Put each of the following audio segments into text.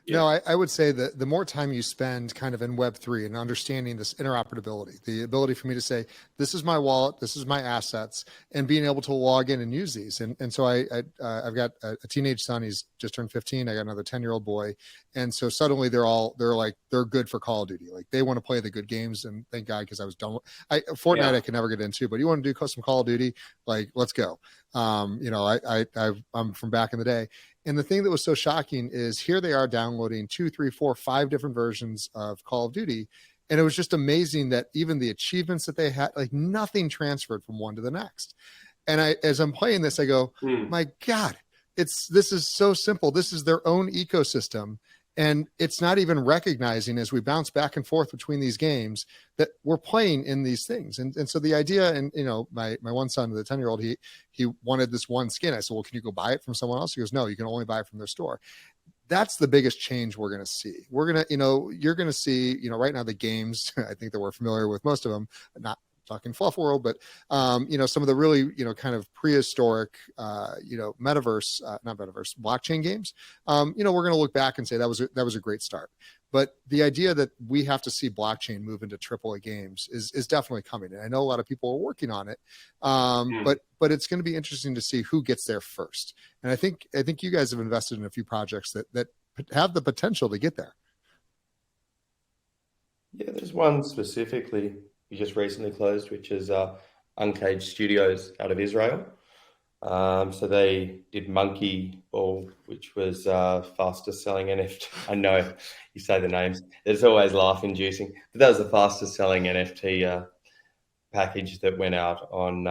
No, I would say that the more time you spend kind of in Web3 and understanding this interoperability, the ability for me to say, this is my wallet, this is my assets, and being able to log in and use these. And so I've got a teenage son. He's just turned 15. I got another 10-year-old boy. And so suddenly they're good for Call of Duty. Like they want to play the good games. And thank God, because I was done. Fortnite I can never get into, but you want to do custom Call of Duty, like let's go. I'm from back in the day. And the thing that was so shocking is here they are downloading 2, 3, 4, 5 different versions of Call of Duty. And it was just amazing that even the achievements that they had, like nothing transferred from one to the next. And as I'm playing this, I go, my God, this is so simple. This is their own ecosystem. And it's not even recognizing as we bounce back and forth between these games that we're playing in these things. And so the idea, and my one son, the 10-year-old, he wanted this one skin. I said, well, can you go buy it from someone else? He goes, no, you can only buy it from their store. That's the biggest change we're going to see. We're going to, you're going to see, right now the games, I think that we're familiar with most of them, not talking fluff world, but some of the really kind of prehistoric metaverse, not metaverse, blockchain games. We're going to look back and say that was a great start. But the idea that we have to see blockchain move into AAA games is definitely coming. And I know a lot of people are working on it, but it's going to be interesting to see who gets there first. And I think you guys have invested in a few projects that have the potential to get there. Yeah, there's one specifically we just recently closed, which is Uncaged Studios out of Israel. So they did Monkey Ball, which was fastest selling NFT. I know you say the names. It's always laugh-inducing. But that was the fastest selling NFT package that went out on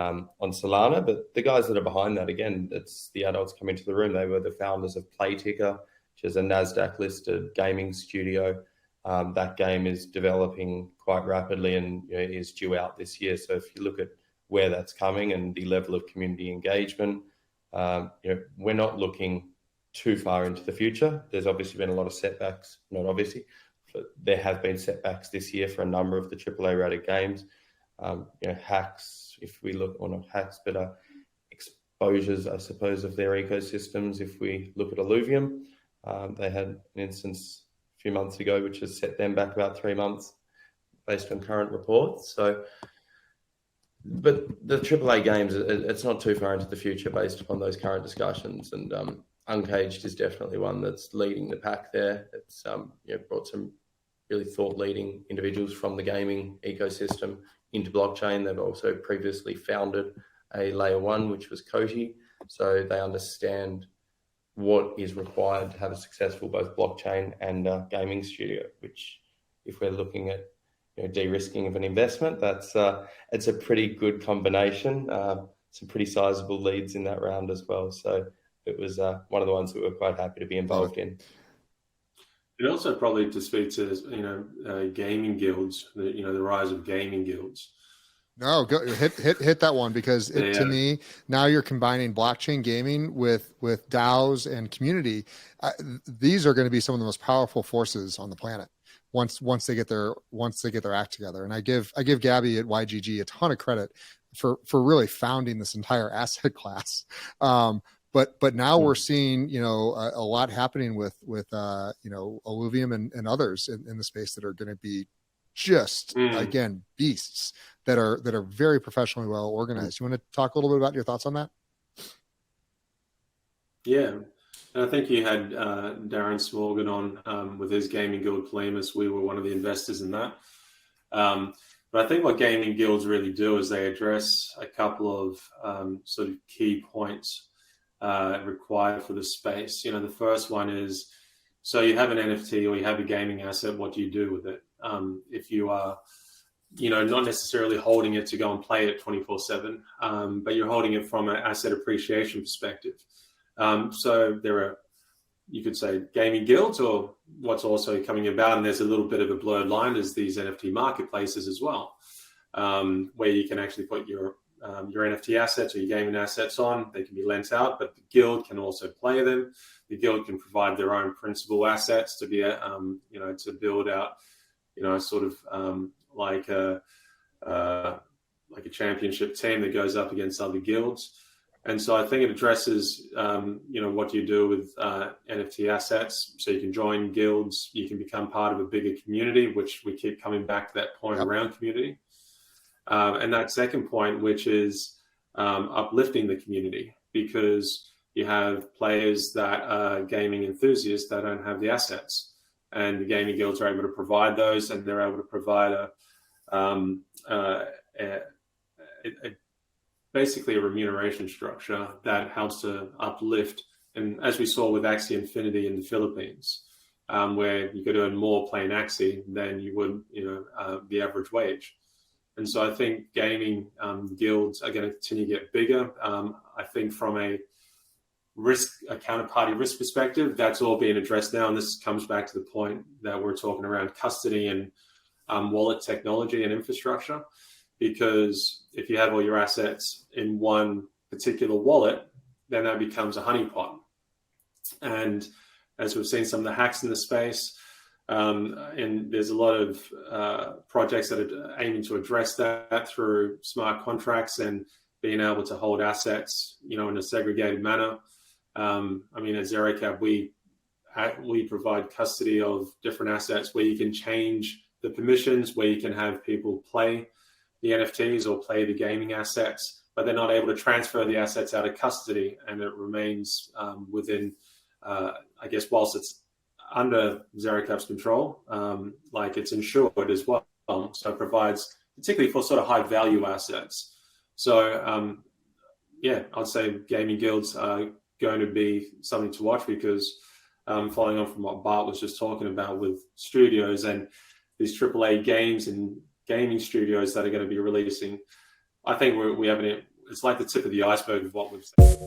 Solana. But the guys that are behind that, again, it's the adults come into the room. They were the founders of Playticker, which is a NASDAQ-listed gaming studio. That game is developing quite rapidly and is due out this year. So if you look at where that's coming and the level of community engagement, we're not looking too far into the future. There's obviously been a lot of setbacks, not obviously, but there have been setbacks this year for a number of the AAA rated games. Hacks, if we look, or not hacks, but exposures, I suppose, of their ecosystems. If we look at Illuvium, they had an instance a few months ago, which has set them back about 3 months based on current reports. So, but the AAA games, it's not too far into the future based upon those current discussions. And Uncaged is definitely one that's leading the pack there. It's brought some really thought-leading individuals from the gaming ecosystem into blockchain. They've also previously founded a layer one, which was Coty. So they understand what is required to have a successful both blockchain and gaming studio, which if we're looking at de-risking of an investment, it's a pretty good combination. Some pretty sizable leads in that round as well. So it was one of the ones that we're quite happy to be involved in. And also probably to speak to gaming guilds, the rise of gaming guilds. No, go hit that one, because to me, now you're combining blockchain gaming with DAOs and community. These are going to be some of the most powerful forces on the planet once they get their act together. And I give Gabby at YGG a ton of credit for really founding this entire asset class. But now we're seeing a lot happening with Illuvium and others in the space that are going to be just again beasts that are very professionally well organized. You want to talk a little bit about your thoughts on that? Yeah, and I think you had Darren Smorgan on with his gaming guild Palemus. We were one of the investors in that. But I think what gaming guilds really do is they address a couple of sort of key points required for the space. The first one is, so you have an NFT or you have a gaming asset, what do you do with it? If you are, not necessarily holding it to go and play it 24/7, but you're holding it from an asset appreciation perspective. So there are, you could say, gaming guilds, or what's also coming about, and there's a little bit of a blurred line, is these NFT marketplaces as well, where you can actually put your NFT assets or your gaming assets on. They can be lent out, but the guild can also play them. The guild can provide their own principal assets to be, to build out, sort of like a championship team that goes up against other guilds. And so I think it addresses, what you do with NFT assets. So you can join guilds, you can become part of a bigger community, which we keep coming back to that point around community. And that second point, which is uplifting the community, because you have players that are gaming enthusiasts that don't have the assets, and the gaming guilds are able to provide those, and they're able to provide basically a remuneration structure that helps to uplift. And as we saw with Axie Infinity in the Philippines, where you could earn more playing Axie than you would, the average wage. And so I think gaming guilds are going to continue to get bigger. I think from a counterparty risk perspective, that's all being addressed now. And this comes back to the point that we're talking around custody and wallet technology and infrastructure. Because if you have all your assets in one particular wallet, then that becomes a honeypot. And as we've seen some of the hacks in the space, and there's a lot of projects that are aiming to address that through smart contracts and being able to hold assets, in a segregated manner. At Zerocap, we provide custody of different assets where you can change the permissions, where you can have people play the NFTs or play the gaming assets, but they're not able to transfer the assets out of custody, and it remains within, whilst it's under Zerocap's control, it's insured as well. So it provides, particularly for sort of high value assets. So I'd say gaming guilds are going to be something to watch, because following on from what Bart was just talking about with studios and these AAA games and gaming studios that are going to be releasing, I think we have it's like the tip of the iceberg of what we've seen.